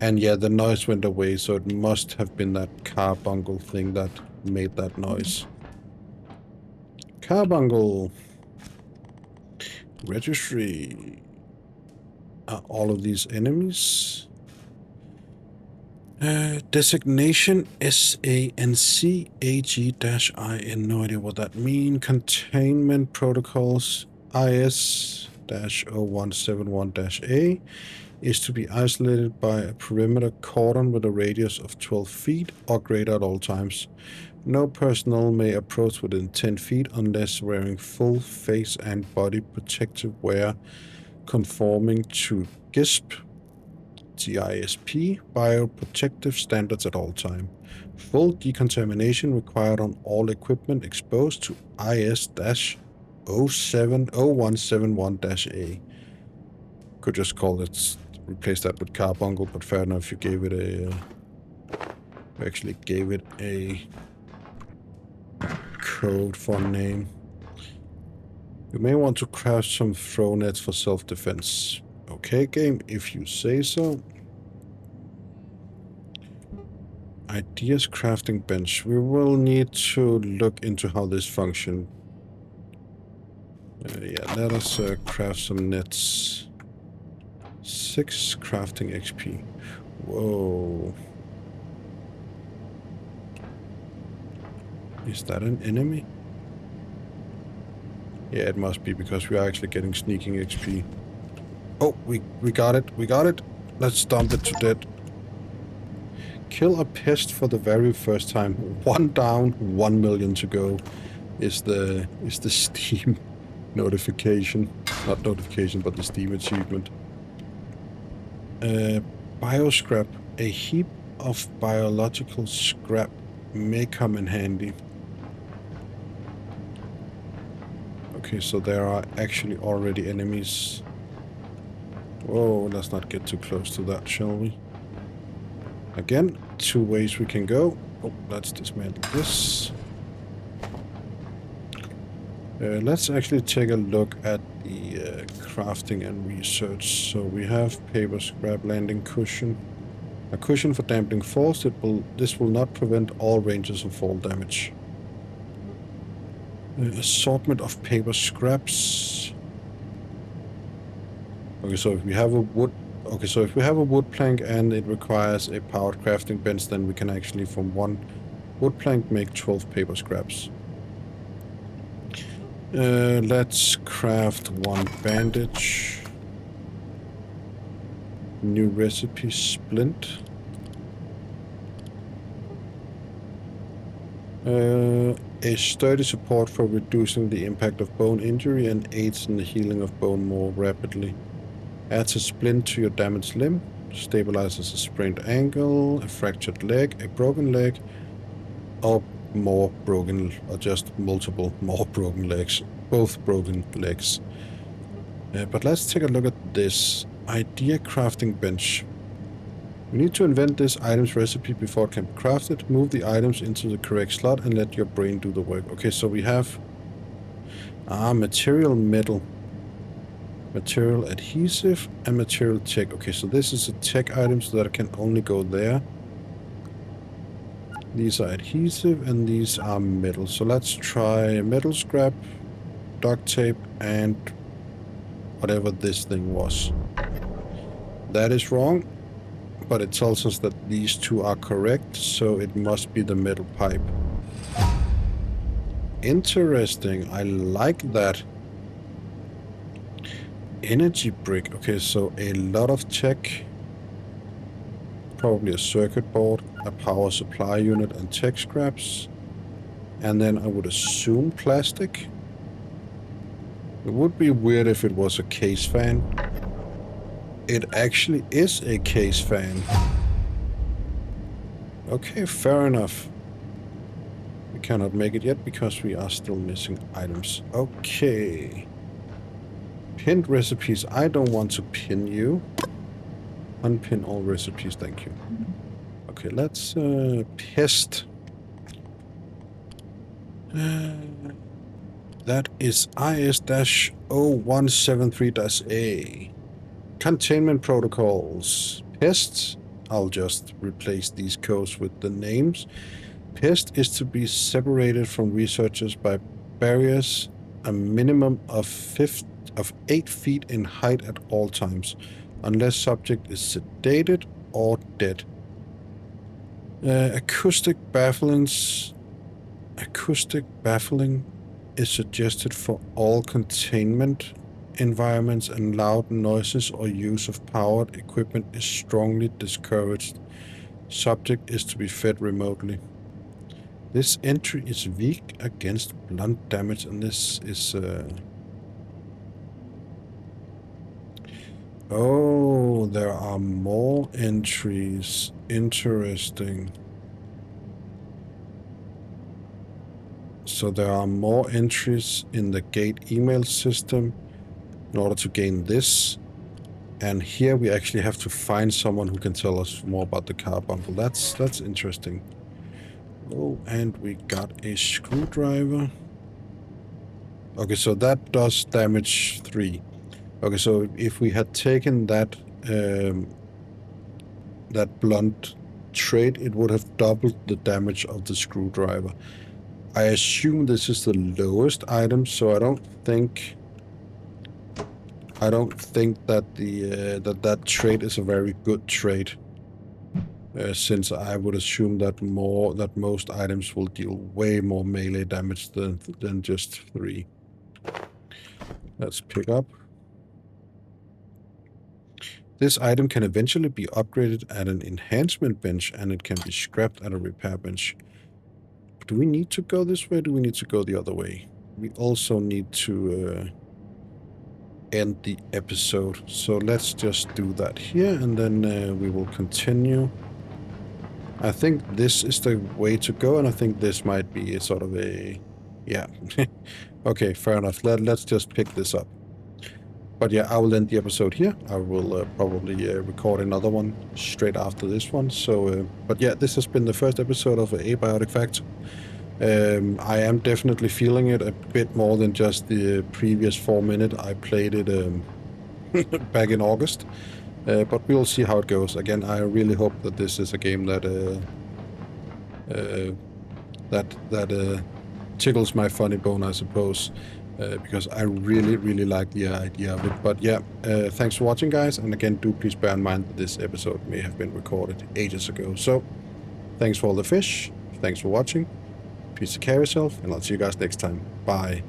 And yeah, the noise went away, so it must have been that carbuncle thing that made that noise. Carbuncle. Registry. Are all of these enemies? Designation SANCAG-IN. No idea what that means. Containment protocols IS-0171-A is to be isolated by a perimeter cordon with a radius of 12 feet or greater at all times. No personnel may approach within 10 feet unless wearing full face and body protective wear conforming to GISP bioprotective standards at all time. Full decontamination required on all equipment exposed to IS-0171-A. Could just call it, replace that with carbuncle, but fair enough, you gave it a... you actually gave it a code for a name. You may want to craft some throw nets for self-defense. Okay, game, if you say so. Ideas crafting bench. We will need to look into how this functions. Yeah, let us craft some nets. 6 crafting XP. Whoa. Is that an enemy? Yeah, it must be, because we are actually getting sneaking XP. Oh, we got it. We got it. Let's dump it to death. Kill a pest for the very first time. 1 down, 1 million to go. Is the Steam notification. Not notification, but the Steam achievement. Bioscrap. A heap of biological scrap may come in handy. Okay, so there are actually already enemies. Whoa, let's not get too close to that, shall we? Again, 2 ways we can go. Oh, let's dismantle this. Let's actually take a look at the crafting and research. So we have paper scrap landing cushion. A cushion for dampening falls. This will not prevent all ranges of fall damage. Assortment of paper scraps. Okay, so if we have a wood... Okay, so if we have a wood plank and it requires a powered crafting bench, then we can actually from 1 wood plank make 12 paper scraps. Let's craft 1 bandage. New recipe, splint. A sturdy support for reducing the impact of bone injury and aids in the healing of bone more rapidly. Adds a splint to your damaged limb. Stabilizes a sprained ankle, a fractured leg, a broken leg, or more broken, or just multiple more broken legs. Both broken legs. But let's take a look at this. Idea crafting bench. We need to invent this item's recipe before it can be crafted. Move the items into the correct slot and let your brain do the work. Okay, so we have material metal, material adhesive, and material tech. Okay, so this is a tech item, so that it can only go there. These are adhesive and these are metal. So let's try metal scrap, duct tape, and whatever this thing was. That is wrong, but it tells us that these two are correct, so it must be the metal pipe. Interesting, I like that. Energy brick. Okay, so a lot of tech. Probably a circuit board, a power supply unit, and tech scraps. And then I would assume plastic. It would be weird if it was a case fan. It actually is a case fan. Okay, fair enough. We cannot make it yet because we are still missing items. Okay. Pinned recipes. I don't want to pin you. Unpin all recipes, thank you. Okay, let's pest. That is IS-0173-A. Containment protocols. Pests. I'll just replace these codes with the names. Pest is to be separated from researchers by barriers a minimum of 8 feet in height at all times, unless subject is sedated or dead. Acoustic baffling is suggested for all containment environments, and loud noises or use of powered equipment is strongly discouraged. Subject is to be fed remotely. This entry is weak against blunt damage, and this is oh, there are more entries. Interesting. So there are more entries in the gate email system in order to gain this. And here we actually have to find someone who can tell us more about the car bundle. That's interesting. Oh, and we got a screwdriver. Okay, so that does damage 3. Okay, so if we had taken that that blunt trait, it would have doubled the damage of the screwdriver. I assume this is the lowest item, so I don't think that the that trait is a very good trait. Since I would assume that most items will deal way more melee damage than just 3. Let's pick up. This item can eventually be upgraded at an enhancement bench, and it can be scrapped at a repair bench. Do we need to go this way, or do we need to go the other way? We also need to end the episode. So let's just do that here, and then we will continue. I think this is the way to go, and I think this might be a sort of a... yeah. Okay, fair enough. Let's just pick this up. But yeah, I will end the episode here. I will probably record another one straight after this one. So, but yeah, this has been the first episode of Abiotic Factor. I am definitely feeling it a bit more than just the previous 4 minutes I played it back in August. But we'll see how it goes. Again, I really hope that this is a game that tickles my funny bone, I suppose. Because I really like the idea of it. But yeah, thanks for watching, guys. And again, do please bear in mind that this episode may have been recorded ages ago. So, thanks for all the fish. Thanks for watching. Please take care of yourself, and I'll see you guys next time. Bye.